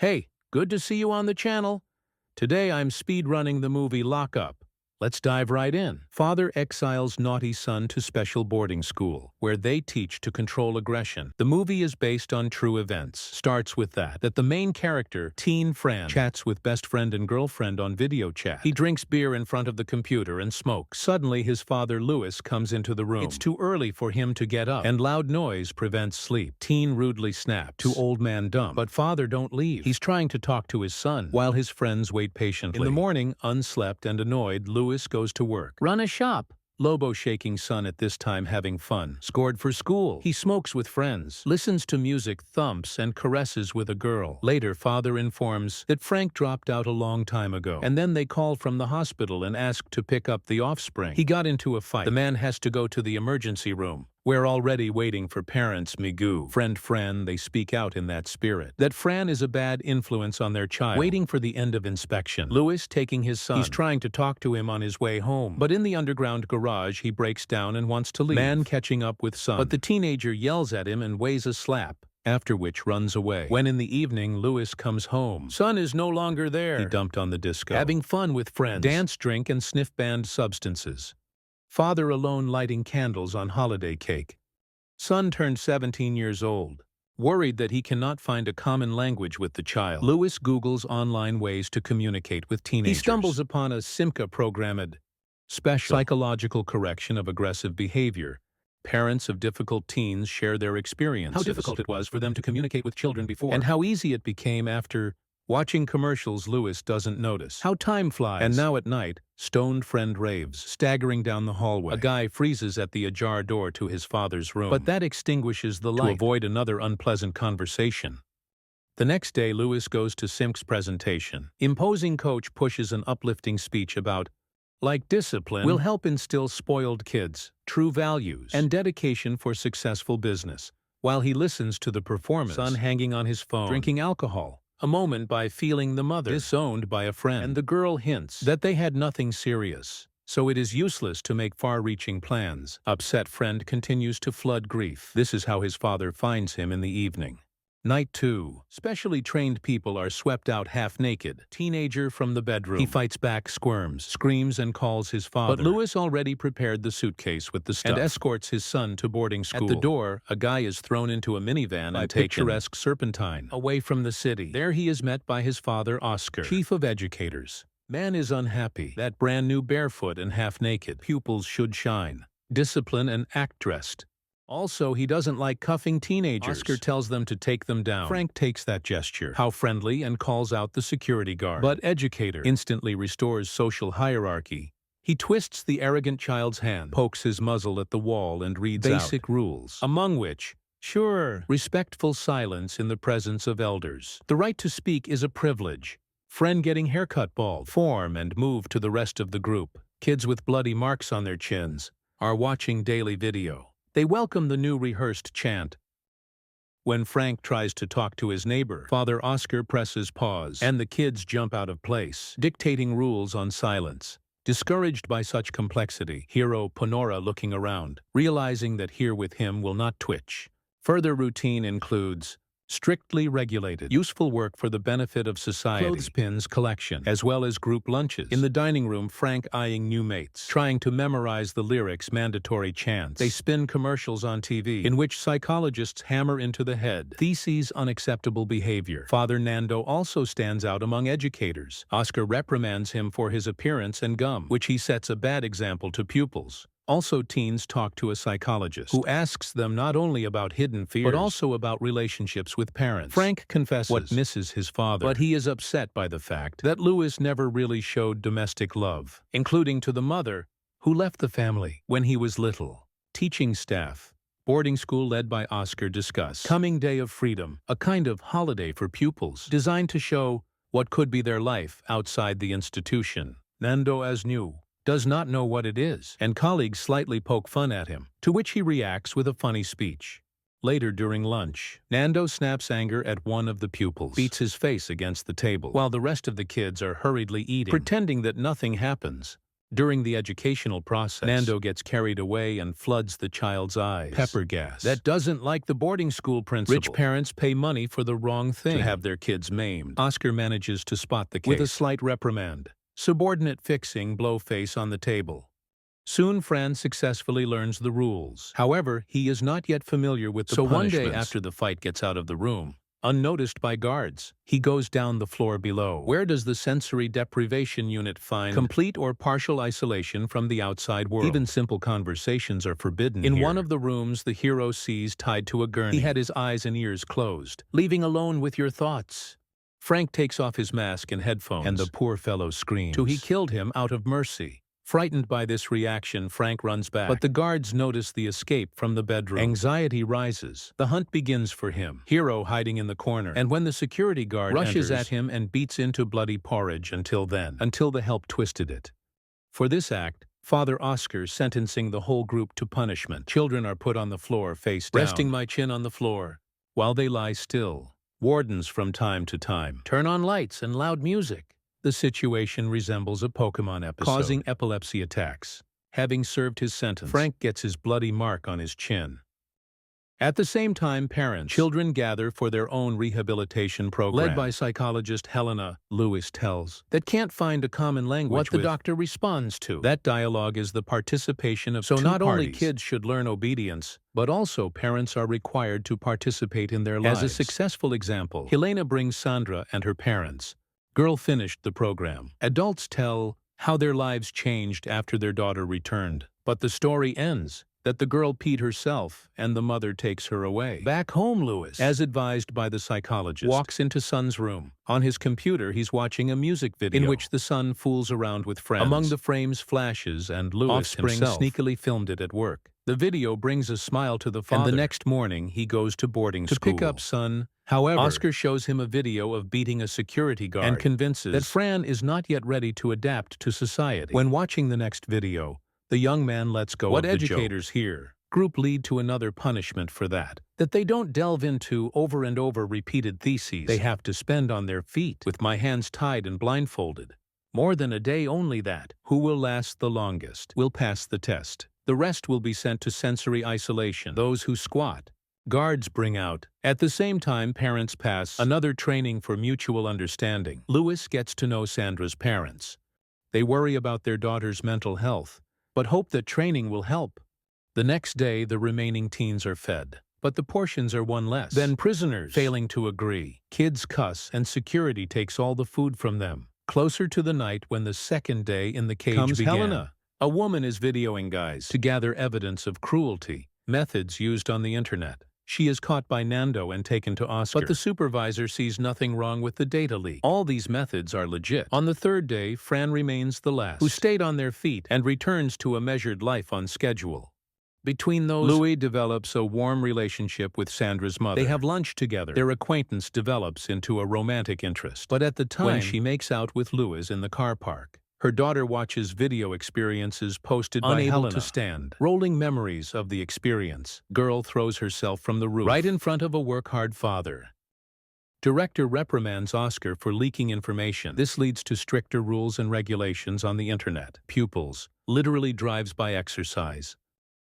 Hey, good to see you on the channel. Today I'm speedrunning the movie Lock Up. Let's dive right in. Father exiles naughty son to special boarding school, where they teach to control aggression. The movie is based on true events. Starts with that the main character, teen Fran, chats with best friend and girlfriend on video chat. He drinks beer in front of the computer and smokes. Suddenly his father Louis comes into the room. It's too early for him to get up, and loud noise prevents sleep. Teen rudely snaps to old man dumb, but father don't leave. He's trying to talk to his son, while his friends wait patiently. In the morning, unslept and annoyed, Louis goes to work. Run a shop. Lobo shaking son at this time having fun. Scored for school. He smokes with friends, listens to music, thumps, and caresses with a girl. Later, father informs that Frank dropped out a long time ago, and then they call from the hospital and ask to pick up the offspring. He got into a fight. The man has to go to the emergency room. We're already waiting for parents, Migu. Friend Fran, they speak out in that spirit. That Fran is a bad influence on their child. Waiting for the end of inspection. Louis taking his son. He's trying to talk to him on his way home. But in the underground garage, he breaks down and wants to leave. Man catching up with son. But the teenager yells at him and weighs a slap, after which runs away. When in the evening, Louis comes home. Son is no longer there. He dumped on the disco. Having fun with friends. Dance, drink, and sniff banned substances. Father alone lighting candles on holiday cake. Son turned 17 years old. Worried that he cannot find a common language with the child, Louis Googles online ways to communicate with teenagers. He stumbles upon a Simca programmed special psychological correction of aggressive behavior. Parents of difficult teens share their experience. How difficult it was for them to communicate with children before, and how easy it became after. Watching commercials, Louis doesn't notice how time flies. And now at night, stoned friend raves, staggering down the hallway. A guy freezes at the ajar door to his father's room, but that extinguishes the light to avoid another unpleasant conversation. The next day, Louis goes to Simc's presentation. Imposing coach pushes an uplifting speech about discipline will help instill spoiled kids, true values, and dedication for successful business. While he listens to the performance, son hanging on his phone, drinking alcohol. A moment by feeling the mother disowned by a friend, and the girl hints that they had nothing serious, so it is useless to make far-reaching plans. Upset friend continues to flood grief. This is how his father finds him in the evening. Night 2. Specially trained people are swept out half-naked. Teenager from the bedroom. He fights back, squirms, screams, and calls his father. But Louis already prepared the suitcase with the stuff and escorts his son to boarding school. At the door, a guy is thrown into a minivan and picturesque Serpentine, away from the city. There he is met by his father, Oscar, chief of educators. Man is unhappy. That brand new barefoot and half-naked. Pupils should shine. Discipline and act dressed. Also, he doesn't like cuffing teenagers. Oscar tells them to take them down. Frank takes that gesture. How friendly, and calls out the security guard. But educator instantly restores social hierarchy. He twists the arrogant child's hand, pokes his muzzle at the wall, and reads basic rules, among which, respectful silence in the presence of elders. The right to speak is a privilege. Friend getting haircut bald. Form and move to the rest of the group. Kids with bloody marks on their chins are watching daily video. They welcome the new rehearsed chant. When Frank tries to talk to his neighbor, Father Oscar presses pause, and the kids jump out of place, dictating rules on silence. Discouraged by such complexity, hero Ponora looking around, realizing that here with him will not twitch. Further routine includes strictly regulated, useful work for the benefit of society, clothespins collection, as well as group lunches. In the dining room, Frank eyeing new mates, trying to memorize the lyrics, mandatory chants. They spin commercials on TV, in which psychologists hammer into the head theses unacceptable behavior. Father Nando also stands out among educators. Oscar reprimands him for his appearance and gum, which he sets a bad example to pupils. Also, teens talk to a psychologist, who asks them not only about hidden fears, but also about relationships with parents. Frank confesses what misses his father, but he is upset by the fact that Louis never really showed domestic love, including to the mother, who left the family when he was little. Teaching staff. Boarding school led by Oscar discuss coming day of freedom, a kind of holiday for pupils, designed to show what could be their life outside the institution. Nando as new. Does not know what it is, and colleagues slightly poke fun at him, to which he reacts with a funny speech. Later during lunch, Nando snaps anger at one of the pupils, beats his face against the table, while the rest of the kids are hurriedly eating, pretending that nothing happens. During the educational process, Nando gets carried away and floods the child's eyes. Pepper gas. That doesn't like the boarding school principal. Rich parents pay money for the wrong thing to have their kids maimed. Oscar manages to spot the case with a slight reprimand. Subordinate fixing blow-face on the table. Soon Fran successfully learns the rules. However, he is not yet familiar with the punishments. One day after the fight gets out of the room, unnoticed by guards, he goes down the floor below. Where does the sensory deprivation unit find complete or partial isolation from the outside world? Even simple conversations are forbidden In one of the rooms, the hero sees tied to a gurney. He had his eyes and ears closed, leaving alone with your thoughts. Frank takes off his mask and headphones, and the poor fellow screams. He killed him out of mercy. Frightened by this reaction, Frank runs back. But the guards notice the escape from the bedroom. Anxiety rises. The hunt begins for him. Hero hiding in the corner. And when the security guard rushes at him and beats into bloody porridge until the help twisted it. For this act, Father Oscar sentencing the whole group to punishment. Children are put on the floor face down. Resting my chin on the floor, while they lie still. Wardens from time to time turn on lights and loud music. The situation resembles a Pokemon episode, causing epilepsy attacks. Having served his sentence, Frank gets his bloody mark on his chin. At the same time, children gather for their own rehabilitation program. Led by psychologist Helena, Lewis tells that can't find a common language what the doctor responds to. That dialogue is the participation of two parties. So not only kids should learn obedience, but also parents are required to participate in their lives. As a successful example, Helena brings Sandra and her parents. Girl finished the program. Adults tell how their lives changed after their daughter returned. But the story ends that the girl peed herself and the mother takes her away. Back home, Lewis, as advised by the psychologist, walks into son's room. On his computer, he's watching a music video in which the son fools around with friends. Among the frames flashes, and Lewis himself sneakily filmed it at work. The video brings a smile to the father, and the next morning he goes to boarding school to pick up son. However, Oscar shows him a video of beating a security guard and convinces that Fran is not yet ready to adapt to society. When watching the next video, the young man lets go of the educators here. Group lead to another punishment for that they don't delve into over and over repeated theses they have to spend on their feet with my hands tied and blindfolded. More than a day only that. Who will last the longest will pass the test. The rest will be sent to sensory isolation. Those who squat, guards bring out. At the same time, parents pass another training for mutual understanding. Lewis gets to know Sandra's parents. They worry about their daughter's mental health, but hope that training will help. The next day, the remaining teens are fed, but the portions are one less. Then prisoners, failing to agree, kids cuss and security takes all the food from them. Closer to the night when the second day in the cage began. Helena. A woman is videoing guys to gather evidence of cruelty, methods used on the internet. She is caught by Nando and taken to Oscar. But the supervisor sees nothing wrong with the data leak. All these methods are legit. On the third day, Fran remains the last, who stayed on their feet and returns to a measured life on schedule. Between those, Louis develops a warm relationship with Sandra's mother. They have lunch together. Their acquaintance develops into a romantic interest. But at the time, when she makes out with Louis in the car park, her daughter watches video experiences posted by Helena. Unable to stand, rolling memories of the experience. Girl throws herself from the roof, right in front of a work-hard father. Director reprimands Oscar for leaking information. This leads to stricter rules and regulations on the internet. Pupils, literally drives by exercise.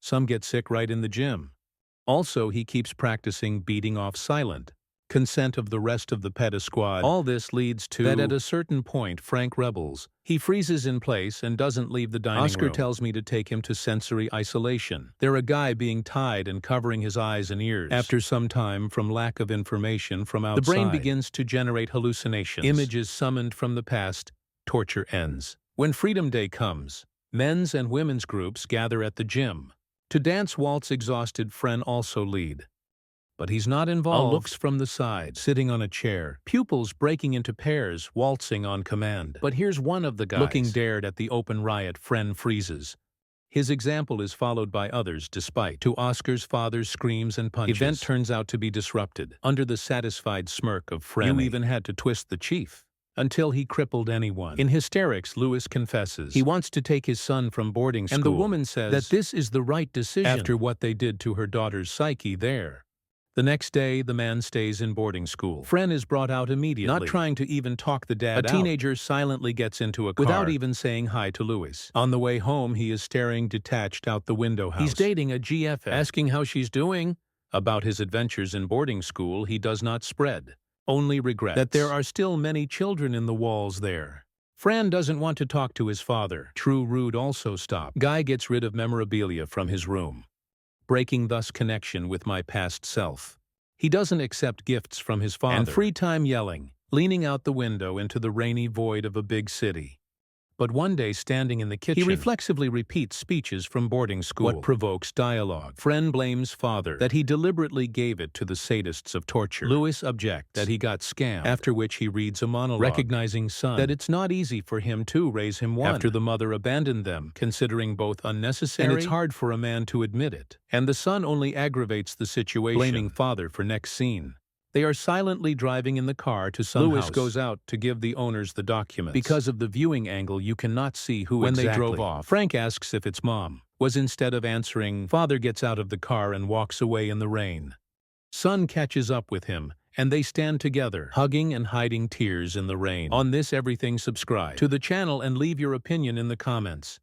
Some get sick right in the gym. Also, he keeps practicing beating off silent consent of the rest of the PETA squad. All this leads to that at a certain point Frank rebels. He freezes in place and doesn't leave the dining room. Oscar tells me to take him to sensory isolation. There a guy being tied and covering his eyes and ears. After some time, from lack of information from outside, the brain begins to generate hallucinations. Images summoned from the past. Torture ends. When Freedom Day comes, men's and women's groups gather at the gym. To dance waltz exhausted Fran also lead. But he's not involved. Looks from the side, sitting on a chair. Pupils breaking into pairs, waltzing on command. But here's one of the guys looking dared at the open riot. Fren freezes. His example is followed by others despite to Oscar's father's screams and punches. Event turns out to be disrupted. Under the satisfied smirk of Fren, you even had to twist the chief. Until he crippled anyone. In hysterics, Lewis confesses he wants to take his son from boarding school. And the woman says that this is the right decision after what they did to her daughter's psyche there. The next day, the man stays in boarding school. Fren is brought out immediately, not trying to even talk the dad out. A teenager silently gets into a car without even saying hi to Louis. On the way home, he is staring detached out the window house. He's dating a GFS, asking how she's doing. About his adventures in boarding school, he does not spread, only regrets that there are still many children in the walls there. Fran doesn't want to talk to his father. True Rude also stopped. Guy gets rid of memorabilia from his room, breaking thus connection with my past self. He doesn't accept gifts from his father. And free time yelling, leaning out the window into the rainy void of a big city. But one day, standing in the kitchen, he reflexively repeats speeches from boarding school. What provokes dialogue? Fren blames father that he deliberately gave it to the sadists of torture. Louis objects that he got scammed, after which he reads a monologue, recognizing son that it's not easy for him to raise him one after the mother abandoned them, considering both unnecessary and it's hard for a man to admit it. And the son only aggravates the situation, blaming father for next scene. They are silently driving in the car to some house. Louis goes out to give the owners the documents. Because of the viewing angle, you cannot see who when exactly. They drove off. Frank asks if it's mom. Was instead of answering, father gets out of the car and walks away in the rain. Son catches up with him, and they stand together, hugging and hiding tears in the rain. On this everything, subscribe to the channel and leave your opinion in the comments.